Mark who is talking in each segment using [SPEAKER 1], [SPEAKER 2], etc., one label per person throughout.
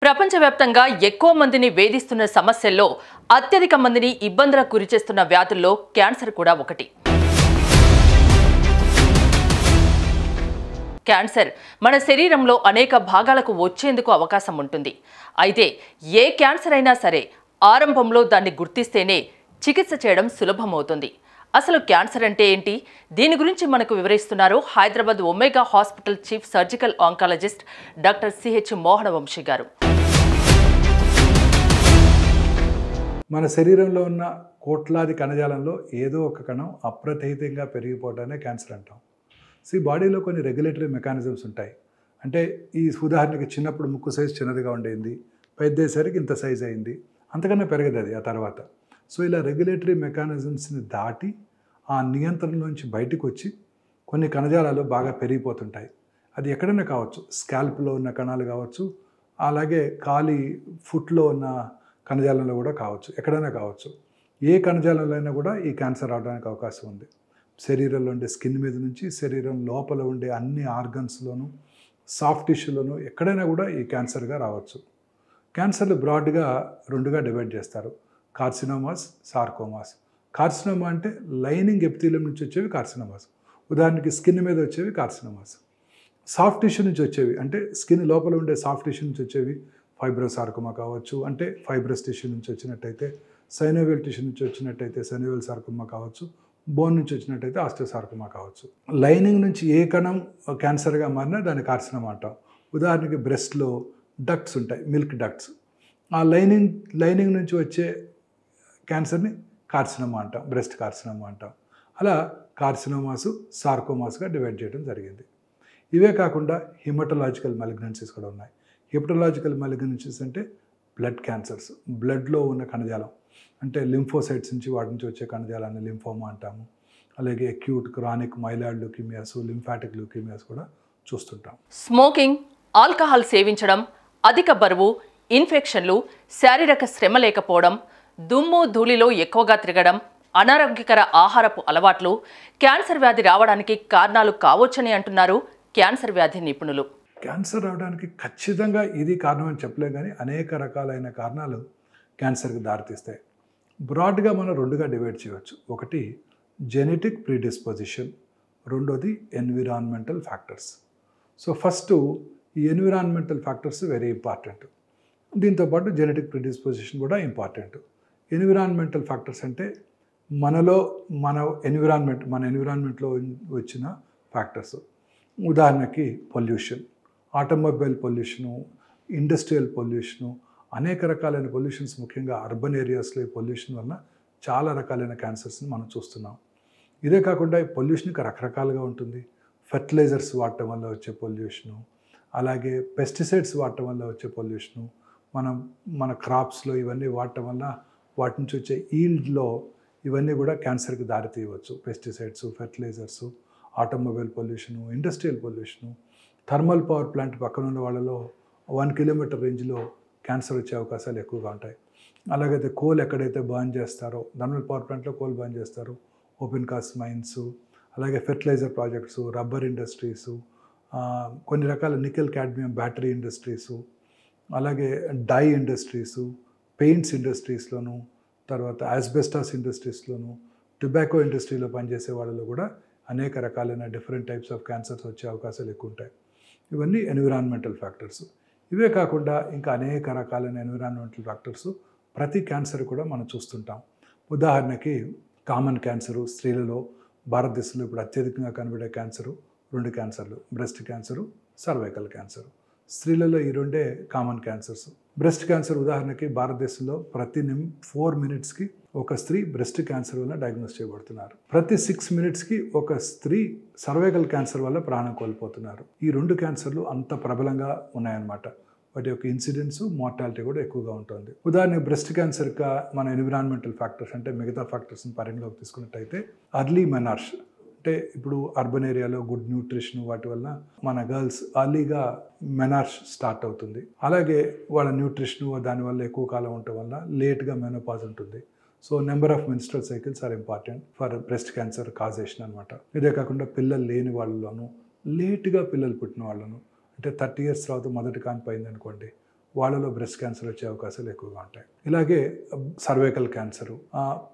[SPEAKER 1] ప్రపంచవ్యాప్తంగా ఎక్కువ మందిని వేధిస్తున్న సమస్యల్లో అత్యధిక మందిని ఇబ్బందులకు గురిచేస్తున్న వ్యాధుల్లో క్యాన్సర్ కూడా ఒకటి. క్యాన్సర్ మన శరీరంలో అనేక భాగాలకు వచ్చేందుకు అవకాశం ఉంటుంది. అయితే ఏ క్యాన్సర్ అయినా సరే ఆరంభంలో దాన్ని గుర్తిస్తేనే చికిత్స చేయడం సులభమవుతుంది. అసలు క్యాన్సర్ అంటే ఏంటి? దీని గురించి మనకు వివరిస్తున్నారు Hyderabad Omega hospital chief surgical oncologist doctor CH Mohana Vamsi గారు.
[SPEAKER 2] మన శరీరంలో ఉన్న కోట్లాది కణజాలంలో ఏదో ఒక కణం అప్రతిహితంగా పెరిగిపోవడానే క్యాన్సర్ అంటాం. బాడీలో కొన్ని రెగ్యులేటరీ మెకానిజమ్స్ ఉంటాయి. అంటే ఈ ఉదాహరణకి చిన్నప్పుడు ముక్కు సైజు చిన్నదిగా ఉండేది, పెద్దేసరికి ఇంత సైజ్ అయింది, అంతకన్నా పెరగదు అది ఆ తర్వాత. ఇలా రెగ్యులేటరీ మెకానిజమ్స్ని దాటి ఆ నియంత్రణలోంచి బయటకు వచ్చి కొన్ని కణజాలాలు బాగా పెరిగిపోతుంటాయి. అది ఎక్కడైనా కావచ్చు, స్కాల్ప్లో ఉన్న కణాలు కావచ్చు, అలాగే కాలి ఫుట్లో ఉన్న కణజాలంలో కూడా కావచ్చు, ఎక్కడైనా కావచ్చు. ఏ కణజాలంలో అయినా కూడా ఈ క్యాన్సర్ రావడానికి అవకాశం ఉంది. శరీరంలో ఉండే స్కిన్ మీద నుంచి శరీరం లోపల ఉండే అన్ని ఆర్గన్స్లోనూ సాఫ్ట్ టిష్యూలోనూ ఎక్కడైనా కూడా ఈ క్యాన్సర్గా రావచ్చు. క్యాన్సర్లు బ్రాడ్గా రెండుగా డివైడ్ చేస్తారు: కార్సినోమాస్, సార్కోమాస్. కార్సినోమా అంటే లైనింగ్ ఎపిథీలియం నుంచి వచ్చేవి కార్సినోమాస్. ఉదాహరణకి స్కిన్ మీద వచ్చేవి కార్సినోమాస్. సాఫ్ట్ టిష్యూ నుంచి వచ్చేవి అంటే స్కిన్ లోపల ఉండే సాఫ్ట్ టిష్యూ నుంచి వచ్చేవి ఫైబ్రోసార్కోమా కావచ్చు, అంటే ఫైబ్రస్ టిష్యూ నుంచి వచ్చినట్టయితే, సైనోవియల్ టిష్యూ నుంచి వచ్చినట్టయితే సైనోవియల్ సార్కోమా కావచ్చు, బోన్ నుంచి వచ్చినట్టయితే ఆస్టియోసార్కోమా కావచ్చు. లైనింగ్ నుంచి ఏ కణం క్యాన్సర్గా మారినా దాన్ని కార్సినోమా అంటాం. ఉదాహరణకి బ్రెస్ట్లో డక్ట్స్ ఉంటాయి, మిల్క్ డక్ట్స్. ఆ లైనింగ్ నుంచి వచ్చే క్యాన్సర్ని కార్సినోమా అంటాం, బ్రెస్ట్ కార్సినోమా అంటాం. అలా కార్సినోమాస్, సార్కోమాస్గా డివైడ్ చేయడం జరిగింది. ఇవే కాకుండా హిమటలాజికల్ మాలిగ్నెన్సీస్ కూడా ఉన్నాయి. హిమటలాజికల్ మాలిగ్నెన్సీస్ అంటే బ్లడ్ క్యాన్సర్స్, బ్లడ్లో ఉన్న కణజాలం, అంటే లింఫోసైట్స్ నుంచి వాటి నుంచి వచ్చే కణజాలాన్ని లింఫోమా అంటాము. అలాగే అక్యూట్ క్రానిక్ మైలాయిడ్ ల్యూకీమియాస్, లింఫాటిక్ ల్యూకీమియాస్ కూడా చూస్తుంటాం.
[SPEAKER 1] స్మోకింగ్, ఆల్కహాల్ సేవించడం, అధిక బరువు, ఇన్ఫెక్షన్లు, శారీరక శ్రమ లేకపోవడం, దుమ్ము ధూళిలో ఎక్కువగా తిరగడం, అనారోగ్యకర ఆహారపు అలవాట్లు క్యాన్సర్ వ్యాధి రావడానికి కారణాలు కావచ్చని అంటున్నారు క్యాన్సర్ వ్యాధి నిపుణులు.
[SPEAKER 2] క్యాన్సర్ రావడానికి ఖచ్చితంగా ఇది కారణం అని చెప్పలేం, కానీ అనేక రకాలైన కారణాలు క్యాన్సర్కి దారితీస్తాయి. బ్రాడ్గా మనం రెండుగా డివైడ్ చేయవచ్చు. ఒకటి జెనెటిక్ ప్రీడిస్పోజిషన్, రెండోది ఎన్విరాన్మెంటల్ ఫ్యాక్టర్స్. ఫస్ట్ ఈ ఎన్విరాన్మెంటల్ ఫ్యాక్టర్స్ వెరీ ఇంపార్టెంట్. దీంతోపాటు జెనెటిక్ ప్రీడిస్పోజిషన్ కూడా ఇంపార్టెంట్. ఎన్విరాన్మెంటల్ ఫ్యాక్టర్స్ అంటే మన ఎన్విరాన్మెంట్లో వచ్చిన ఫ్యాక్టర్స్. ఉదాహరణకి pollution, automobile pollution, industrial pollution, అనేక రకాలైన పొల్యూషన్స్, ముఖ్యంగా అర్బన్ ఏరియాస్లో ఈ పొల్యూషన్ వలన చాలా రకాలైన క్యాన్సర్స్ని మనం చూస్తున్నాం. ఇదే కాకుండా ఈ పొల్యూషన్కి రకరకాలుగా ఉంటుంది. ఫెర్టిలైజర్స్ వాడటం వల్ల వచ్చే పొల్యూషను, అలాగే పెస్టిసైడ్స్ వాడటం వల్ల వచ్చే పొల్యూషను, మన క్రాప్స్లో ఇవన్నీ వాడటం వల్ల వాటి నుంచి వచ్చే ఈల్డ్లో ఇవన్నీ కూడా క్యాన్సర్కి దారితీయవచ్చు. Pesticides, fertilisers, automobile pollution, industrial pollution, thermal power plant పక్కన ఉన్న వాళ్ళలో 1 కిలోమీటర్ రేంజ్లో క్యాన్సర్ వచ్చే అవకాశాలు ఎక్కువగా ఉంటాయి. అలాగైతే కోల్ ఎక్కడైతే బర్న్ చేస్తారో, థర్మల్ పవర్ ప్లాంట్లో కోల్ బర్న్ చేస్తారో, ఓపెన్ కాస్ట్ మైన్స్, అలాగే ఫెర్టిలైజర్ ప్రాజెక్ట్స్, రబ్బర్ ఇండస్ట్రీసు, కొన్ని రకాల నికెల్ క్యాడ్మియం బ్యాటరీ ఇండస్ట్రీసు, అలాగే డై ఇండస్ట్రీసు, పెయింట్స్ ఇండస్ట్రీస్లోను, తర్వాత ఆస్బెస్టాస్ ఇండస్ట్రీస్లోను, టొబాకో ఇండస్ట్రీలో పనిచేసే వాళ్ళలో కూడా అనేక రకాలైన డిఫరెంట్ టైప్స్ ఆఫ్ క్యాన్సర్స్ వచ్చే అవకాశాలు ఎక్కువ ఉంటాయి. ఇవన్నీ ఎన్విరాన్మెంటల్ ఫ్యాక్టర్స్. ఇవే కాకుండా ఇంకా అనేక రకాలైన ఎన్విరాన్మెంటల్ ఫ్యాక్టర్స్ ప్రతి క్యాన్సర్ కూడా మనం చూస్తుంటాం. ఉదాహరణకి కామన్ క్యాన్సరు, స్త్రీలలో భారతదేశంలో ఇప్పుడు అత్యధికంగా కనబడే క్యాన్సరు 2 క్యాన్సర్లు: బ్రెస్ట్ క్యాన్సరు, సర్వైకల్ క్యాన్సరు. స్త్రీలలో ఈ రెండే కామన్ క్యాన్సర్స్. బ్రెస్ట్ క్యాన్సర్ ఉదాహరణకి భారతదేశంలో ప్రతి 4 మినిట్స్కి ఒక స్త్రీ బ్రెస్ట్ క్యాన్సర్ వల్ల డయాగ్నోస్ చేయబడుతున్నారు. ప్రతి 6 మినిట్స్కి ఒక స్త్రీ సర్వైకల్ క్యాన్సర్ వల్ల ప్రాణం కోల్పోతున్నారు. ఈ 2 క్యాన్సర్లు అంత ప్రబలంగా ఉన్నాయన్నమాట. వాటి యొక్క ఇన్సిడెన్స్, మార్టాలిటీ కూడా ఎక్కువగా ఉంటుంది. ఉదాహరణకి బ్రెస్ట్ క్యాన్సర్గా మన ఎన్విరాన్మెంటల్ ఫ్యాక్టర్స్ అంటే మిగతా ఫ్యాక్టర్స్ని పరిగణలోకి తీసుకున్నట్టయితే అర్లీ మెనార్ష్, అంటే ఇప్పుడు అర్బన్ ఏరియాలో గుడ్ న్యూట్రిషన్ వాటి వల్ల మన గర్ల్స్ అర్లీగా మెనార్ష్ స్టార్ట్ అవుతుంది. అలాగే వాళ్ళ న్యూట్రిషన్ దానివల్ల ఎక్కువ కాలం ఉండటం వల్ల లేట్గా మెనోపాజ్ ఉంటుంది. Number of menstrual cycles are important for breast cancer causation అనమాట. ఇదే కాకుండా పిల్లలు లేని వాళ్ళలోనూ, లేట్గా పిల్లలు పుట్టిన వాళ్ళను, అంటే 30 years తర్వాత మొదటి కాన్పు అయింది అనుకోండి, వాళ్ళలో బ్రెస్ట్ క్యాన్సర్ వచ్చే అవకాశాలు ఎక్కువగా ఉంటాయి. ఇలాగే cervical cancer,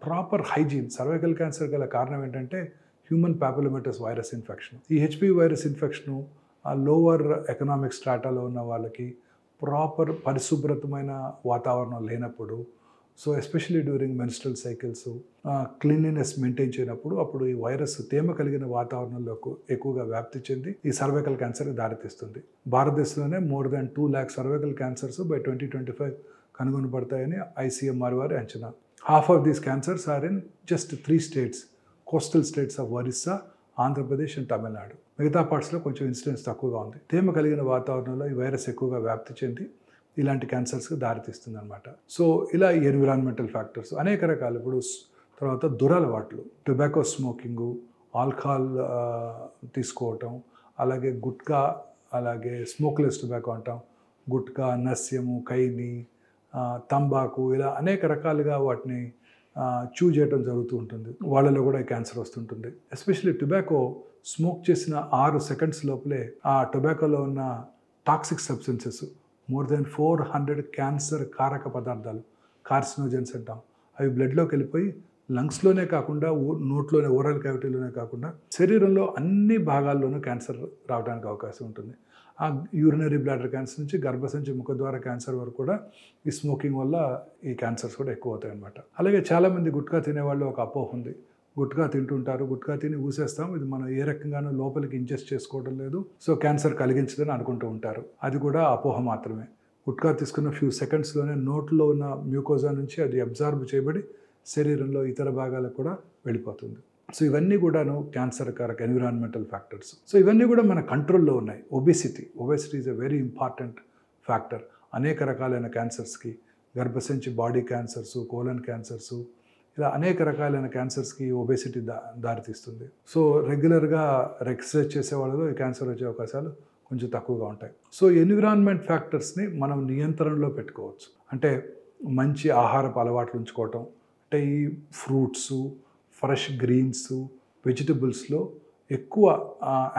[SPEAKER 2] proper hygiene. Cervical cancer గల కారణం ఏంటంటే హ్యూమన్ పాపులోమేటస్ వైరస్ ఇన్ఫెక్షన్. ఈ HPV virus infection lower economic స్ట్రాటాలో ఉన్న వాళ్ళకి ప్రాపర్ పరిశుభ్రతమైన వాతావరణం లేనప్పుడు, so especially during menstrual cycles cleanliness maintain చేయనప్పుడు అప్పుడు ఈ వైరస్ తేమ కలిగిన వాతావరణంలో ఎక్కువగా వ్యాప్తి చెంది ఈ సర్వైకల్ క్యాన్సర్కి దారితీస్తుంది. భారతదేశంలోనే more than 2 lakh cervical cancers by 2025 కనుగొనబడతాయని ICMR వారి అంచనా. Half of these cancers are in just 3 states, coastal states of Orissa, Andhra Pradesh and Tamil Nadu. మిగతా పార్ట్స్లో కొంచెం ఇన్సిడెన్స్ తక్కువగా ఉంది. తేమ కలిగిన వాతావరణంలో ఈ వైరస్ ఎక్కువగా వ్యాప్తి చెంది ఇలాంటి క్యాన్సర్స్కి దారితీస్తుంది అనమాట. సో ఇలా ఎన్విరాన్మెంటల్ ఫ్యాక్టర్స్ అనేక రకాలు. ఇప్పుడు తర్వాత దురలవాట్లు, టొబాకో స్మోకింగు, ఆల్కహాల్ తీసుకోవటం, అలాగే గుట్కా, అలాగే స్మోక్లెస్ టొబాకో అంటాం, గుట్కా, నస్యము, కైని, తంబాకు, ఇలా అనేక రకాలుగా వాటిని చూ చేయడం జరుగుతూ ఉంటుంది. వాళ్ళలో కూడా క్యాన్సర్ వస్తుంటుంది. ఎస్పెషల్లీ టొబాకో స్మోక్ చేసిన 6 seconds లోపలే ఆ టొబాకోలో ఉన్న toxic substances more than 400 cancer కారక పదార్థాలు, కార్సినోజెన్స్ అంటాం, అవి బ్లడ్లోకి వెళ్ళిపోయి లంగ్స్లోనే కాకుండా నోట్లోనే, ఓరల్ క్యావిటీలోనే కాకుండా శరీరంలో అన్ని భాగాల్లోనూ క్యాన్సర్ రావడానికి అవకాశం ఉంటుంది. ఆ యూరినరీ బ్లాడర్ క్యాన్సర్ నుంచి గర్భసంచి ముఖద్వార క్యాన్సర్ వరకు కూడా ఈ స్మోకింగ్ వల్ల ఈ క్యాన్సర్స్ కూడా ఎక్కువ అవుతాయి అన్నమాట. అలాగే చాలామంది గుట్కా తినేవాళ్ళు ఒక అపోహ ఉంది. గుట్కా తింటుంటారు, గుట్కా తిని ఊసేస్తాం, ఇది మనం ఏ రకంగానూ లోపలికి ఇంజెస్ట్ చేసుకోవడం లేదు, సో క్యాన్సర్ కలిగించదని అనుకుంటూ ఉంటారు. అది కూడా అపోహ మాత్రమే. గుట్కా తీసుకున్న ఫ్యూ సెకండ్స్లోనే నోట్లో ఉన్న మ్యూకోజా నుంచి అది అబ్జార్బ్ చేయబడి శరీరంలో ఇతర భాగాలకు కూడా వెళ్ళిపోతుంది. సో ఇవన్నీ కూడాను క్యాన్సర్ కారక ఎన్విరాన్మెంటల్ ఫ్యాక్టర్స్. సో ఇవన్నీ కూడా మన కంట్రోల్లో ఉన్నాయి. Obesity is a very important factor. అనేక రకాలైన క్యాన్సర్స్కి, గర్భసంచి బాడీ క్యాన్సర్సు, కోలన్ క్యాన్సర్సు, ఇలా అనేక రకాలైన క్యాన్సర్స్కి ఒబెసిటీ దారితీస్తుంది. సో రెగ్యులర్గా ఎక్సర్సైజ్ చేసే వాళ్ళలో ఈ క్యాన్సర్ వచ్చే అవకాశాలు కొంచెం తక్కువగా ఉంటాయి. సో ఎన్విరాన్మెంట్ ఫ్యాక్టర్స్ని మనం నియంత్రణలో పెట్టుకోవచ్చు. అంటే మంచి ఆహారపు అలవాట్లు ఉంచుకోవటం, అంటే ఈ ఫ్రూట్సు, ఫ్రెష్ గ్రీన్స్, వెజిటబుల్స్లో ఎక్కువ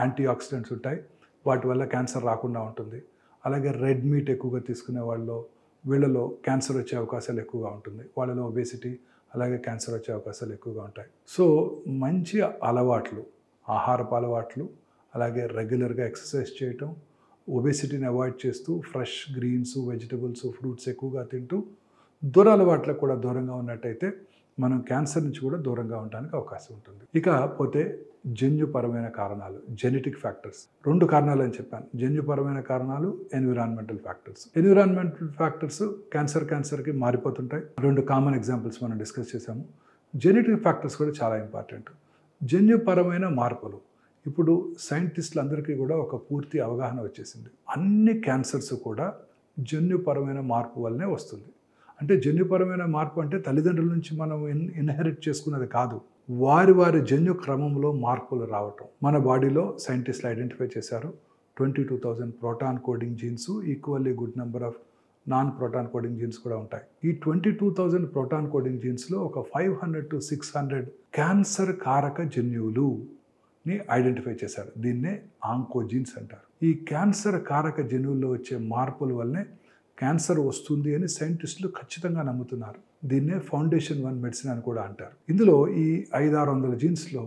[SPEAKER 2] యాంటీ ఆక్సిడెంట్స్ ఉంటాయి, వాటి వల్ల క్యాన్సర్ రాకుండా ఉంటుంది. అలాగే రెడ్ మీట్ ఎక్కువగా తీసుకునే వీళ్ళలో క్యాన్సర్ వచ్చే అవకాశాలు ఎక్కువగా ఉంటుంది. వాళ్ళలో ఒబేసిటీ, అలాగే క్యాన్సర్ వచ్చే అవకాశాలు ఎక్కువగా ఉంటాయి. సో మంచి అలవాట్లు, ఆహారపు అలవాట్లు, అలాగే రెగ్యులర్గా ఎక్సర్సైజ్ చేయటం, ఒబేసిటీని అవాయిడ్ చేస్తూ ఫ్రెష్ గ్రీన్స్, వెజిటబుల్స్, ఫ్రూట్స్ ఎక్కువగా తింటూ దురలవాట్లకు కూడా దూరంగా ఉన్నట్టయితే మనం క్యాన్సర్ నుంచి కూడా దూరంగా ఉండడానికి అవకాశం ఉంటుంది. ఇక పోతే జన్యుపరమైన కారణాలు, జెనెటిక్ ఫ్యాక్టర్స్. 2 కారణాలు అని చెప్పాను, జన్యుపరమైన కారణాలు, ఎన్విరాన్మెంటల్ ఫ్యాక్టర్స్. ఎన్విరాన్మెంటల్ ఫ్యాక్టర్స్ క్యాన్సర్కి మారిపోతుంటాయి. 2 కామన్ ఎగ్జాంపుల్స్ మనం డిస్కస్ చేసాము. జెనెటిక్ ఫ్యాక్టర్స్ కూడా చాలా ఇంపార్టెంట్. జన్యుపరమైన మార్పులు. ఇప్పుడు సైంటిస్టులందరికీ కూడా ఒక పూర్తి అవగాహన వచ్చేసింది. అన్ని క్యాన్సర్స్ కూడా జన్యుపరమైన మార్పు వల్లనే వస్తుంది. అంటే జన్యుపరమైన మార్పు అంటే తల్లిదండ్రుల నుంచి మనం ఇన్హెరిట్ చేసుకున్నది కాదు, వారి జన్యు క్రమంలో మార్పులు రావటం. మన బాడీలో సైంటిస్టులు ఐడెంటిఫై చేశారు 22,000 proton coding jeans, equally good number of non proton coding jeans కూడా ఉంటాయి. ఈ 22,000 ప్రోటాన్ కోడింగ్ జీన్స్లో ఒక 500 to 600 క్యాన్సర్ కారక జన్యువులుని ఐడెంటిఫై చేశారు. దీన్నే ఆంకోజీన్స్ అంటారు. ఈ క్యాన్సర్ కారక జన్యువుల్లో వచ్చే మార్పుల వల్లనే క్యాన్సర్ వస్తుంది అని సైంటిస్టులు ఖచ్చితంగా నమ్ముతున్నారు. దీన్నే ఫౌండేషన్ 1 మెడిసిన్ అని కూడా అంటారు. ఇందులో ఈ 500-600 జీన్స్లో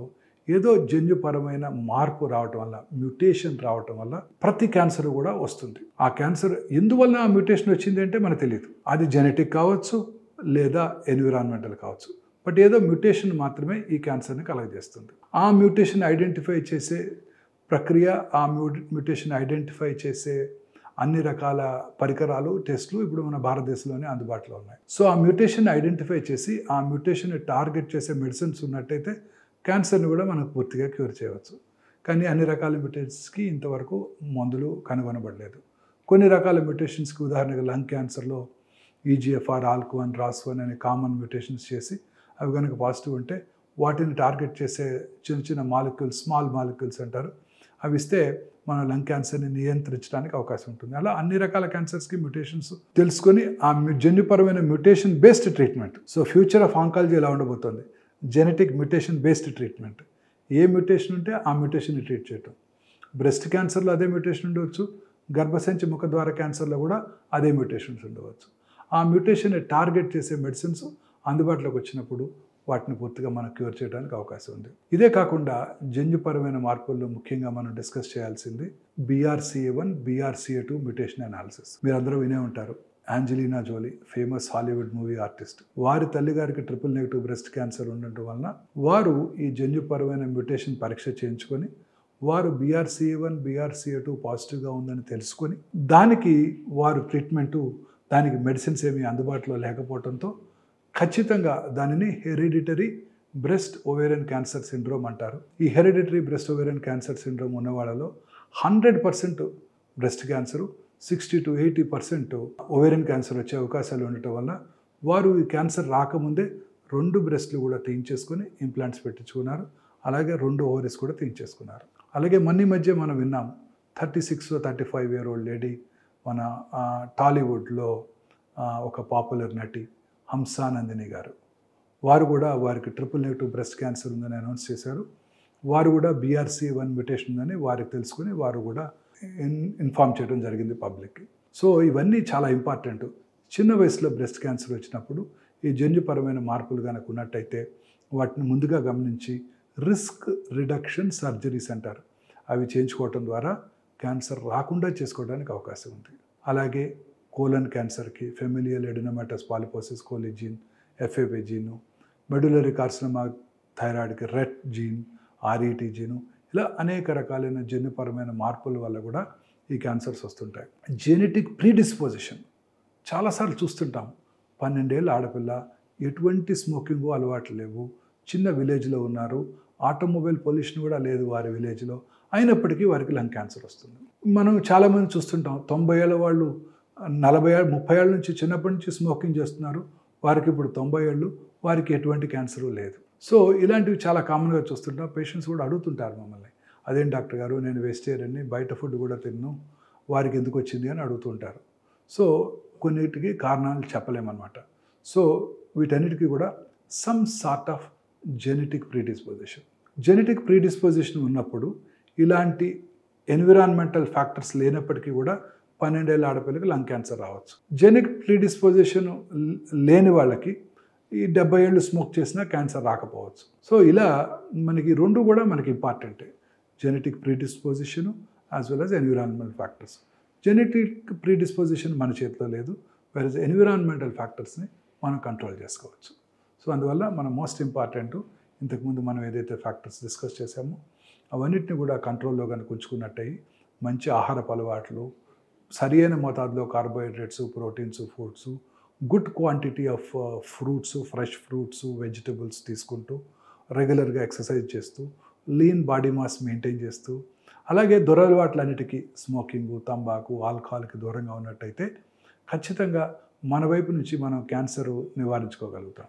[SPEAKER 2] ఏదో జన్యుపరమైన మార్పు రావటం వల్ల, మ్యూటేషన్ రావటం వల్ల ప్రతి క్యాన్సర్ కూడా వస్తుంది. ఆ క్యాన్సర్ ఎందువల్ల ఆ మ్యూటేషన్ వచ్చింది అంటే మనకు తెలియదు. అది జెనెటిక్ కావచ్చు లేదా ఎన్విరాన్మెంటల్ కావచ్చు, బట్ ఏదో మ్యూటేషన్ మాత్రమే ఈ క్యాన్సర్ని కలగజేస్తుంది. ఆ మ్యూటేషన్ ఐడెంటిఫై చేసే ప్రక్రియ, ఆ మ్యూటేషన్ ఐడెంటిఫై చేసే అన్ని రకాల పరికరాలు, టెస్టులు ఇప్పుడు మన భారతదేశంలోనే అందుబాటులో ఉన్నాయి. సో ఆ మ్యూటేషన్ ఐడెంటిఫై చేసి ఆ మ్యూటేషన్ని టార్గెట్ చేసే మెడిసిన్స్ ఉన్నట్టయితే క్యాన్సర్ని కూడా మనం పూర్తిగా క్యూర్ చేయవచ్చు. కానీ అన్ని రకాల మ్యూటేషన్స్కి ఇంతవరకు మందులు కనుగొనబడలేదు. కొన్ని రకాల మ్యూటేషన్స్కి, ఉదాహరణగా లంగ్ క్యాన్సర్లో EGFR, ALK1, ROS1 అనే కామన్ మ్యూటేషన్స్ చేసి అవి కనుక పాజిటివ్ ఉంటే వాటిని టార్గెట్ చేసే చిన్న మాలిక్యూల్స్, స్మాల్ మాలిక్యూల్స్ అంటారు, అవి ఇస్తే మన లంగ్ క్యాన్సర్ని నియంత్రించడానికి అవకాశం ఉంటుంది. అలా అన్ని రకాల క్యాన్సర్స్కి మ్యూటేషన్స్ తెలుసుకొని ఆ జన్యుపరమైన mutation based treatment. So future of oncology ఎలా ఉండబోతుంది? Genetic mutation based treatment. ఏ మ్యూటేషన్ ఉంటే ఆ మ్యూటేషన్ని ట్రీట్ చేయటం. బ్రెస్ట్ క్యాన్సర్లో అదే మ్యూటేషన్ ఉండవచ్చు, గర్భసంచి ముఖద్వార క్యాన్సర్లో కూడా అదే మ్యూటేషన్స్ ఉండవచ్చు. ఆ మ్యూటేషన్ని టార్గెట్ చేసే మెడిసిన్స్ అందుబాటులోకి వచ్చినప్పుడు వాటిని పూర్తిగా మనం క్యూర్ చేయడానికి అవకాశం ఉంది. ఇదే కాకుండా జన్యుపరమైన మార్పుల్లో ముఖ్యంగా మనం డిస్కస్ చేయాల్సింది BRCA1, BRCA2 మ్యూటేషన్ అనాలిసిస్. మీరు అందరూ వినే ఉంటారు. Angelina Jolie, famous Hollywood movie artist, వారి తల్లిగారికి ట్రిపుల్ నెగిటివ్ బ్రెస్ట్ క్యాన్సర్ ఉండటం వలన వారు ఈ జన్యుపరమైన మ్యూటేషన్ పరీక్ష చేయించుకొని వారు BRCA1, BRCA2 పాజిటివ్గా ఉందని తెలుసుకొని దానికి వారు ట్రీట్మెంటు, దానికి మెడిసిన్స్ ఏమీ అందుబాటులో లేకపోవడంతో ఖచ్చితంగా దానిని hereditary breast ovarian cancer syndrome అంటారు. ఈ hereditary breast ovarian cancer syndrome ఉన్న వాళ్ళలో 100% breast cancer, 60 to 80% ovarian cancer వచ్చే అవకాశాలు ఉండటం వల్ల వారు ఈ క్యాన్సర్ రాకముందే 2 బ్రెస్ట్లు కూడా తీయించేసుకొని ఇంప్లాంట్స్ పెట్టించుకున్నారు. అలాగే 2 ఓవరీస్ కూడా తీయించేసుకున్నారు. అలాగే మధ్య మనం విన్నాం 36 or 35 year old లేడీ, మన టాలీవుడ్లో ఒక పాపులర్ నటి హంసానందిని గారు, వారు కూడా వారికి ట్రిపుల్ నెగిటివ్ బ్రెస్ట్ క్యాన్సర్ ఉందని అనౌన్స్ చేశారు. వారు కూడా BRCA1 మ్యూటేషన్ ఉందని వారికి తెలుసుకుని వారు కూడా ఇన్ఫార్మ్ చేయడం జరిగింది పబ్లిక్కి. సో ఇవన్నీ చాలా ఇంపార్టెంట్. చిన్న వయసులో బ్రెస్ట్ క్యాన్సర్ వచ్చినప్పుడు ఈ జన్యుపరమైన మార్పులు కనుక ఉన్నట్టయితే వాటిని ముందుగా గమనించి రిస్క్ రిడక్షన్ సర్జరీస్ అంటారు, అవి చేయించుకోవటం ద్వారా క్యాన్సర్ రాకుండా చేసుకోవడానికి అవకాశం ఉంది. అలాగే కోలన్ క్యాన్సర్కి familial adenomatous polyposis coli gene, FAP gene, medullary carcinoma థైరాయిడ్కి రెట్ జీన్, RET జీను, ఇలా అనేక రకాలైన జన్యుపరమైన మార్పుల వల్ల కూడా ఈ క్యాన్సర్స్ వస్తుంటాయి. జెనెటిక్ ప్రీడిస్పోజిషన్ చాలాసార్లు చూస్తుంటాం. 12 ఏళ్ళ ఆడపిల్ల, ఎటువంటి స్మోకింగ్ అలవాట్లు లేవు, చిన్న విలేజ్లో ఉన్నారు, ఆటోమొబైల్ పొల్యూషన్ కూడా లేదు వారి విలేజ్లో, అయినప్పటికీ వారికి లంగ్ క్యాన్సర్ వస్తుంది. మనం చాలామంది చూస్తుంటాం 90 ఏళ్ళ వాళ్ళు 30 ఏళ్ళ నుంచి చిన్నప్పటి నుంచి స్మోకింగ్ చేస్తున్నారు, వారికి ఇప్పుడు 90 ఏళ్ళు, వారికి ఎటువంటి క్యాన్సరు లేదు. సో ఇలాంటివి చాలా కామన్గా చూస్తుంటాం. పేషెంట్స్ కూడా అడుగుతుంటారు మమ్మల్ని, అదేం డాక్టర్ గారు నేను వెజిటేరియన్ని, బయట ఫుడ్ కూడా తిన్ను, వారికి ఎందుకు వచ్చింది అని అడుగుతుంటారు. సో కొన్నిటికి కారణాలు చెప్పలేమన్నమాట. సో వీటన్నిటికీ కూడా some sort of genetic predisposition ఉన్నప్పుడు ఇలాంటి ఎన్విరాన్మెంటల్ ఫ్యాక్టర్స్ లేనప్పటికీ కూడా 12 ఏళ్ళ ఆడపిల్లకి లంగ్ క్యాన్సర్ రావచ్చు. జెనెటిక్ ప్రీడిస్పోజిషన్ లేని వాళ్ళకి ఈ 70 ఏళ్ళు స్మోక్ చేసినా క్యాన్సర్ రాకపోవచ్చు. సో ఇలా మనకి 2 కూడా మనకి ఇంపార్టెంటే, genetic predisposition as well as environmental factors. Genetic predisposition మన చేతిలో లేదు, వేరే ఎన్విరాన్మెంటల్ ఫ్యాక్టర్స్ని మనం కంట్రోల్ చేసుకోవచ్చు. సో అందువల్ల మన మోస్ట్ ఇంపార్టెంట్ ఇంతకుముందు మనం ఏదైతే ఫ్యాక్టర్స్ డిస్కస్ చేసామో అవన్నిటిని కూడా కంట్రోల్లో కనుక ఉంచుకున్నట్టయి మంచి ఆహారపు అలవాట్లు, సరి అయిన మోతాదులో carbohydrates, proteins, foods, good quantity of fruits, fresh fruits, vegetables తీసుకుంటూ, రెగ్యులర్గా ఎక్సర్సైజ్ చేస్తూ, లీన్ బాడీ మాస్ మెయింటైన్ చేస్తూ, అలాగే దురలవాట్లన్నిటికీ స్మోకింగ్, తంబాకు, ఆల్కహాల్కి దూరంగా ఉన్నట్టయితే ఖచ్చితంగా మన వైపు నుంచి మనం క్యాన్సర్ నివారించుకోగలుగుతాం.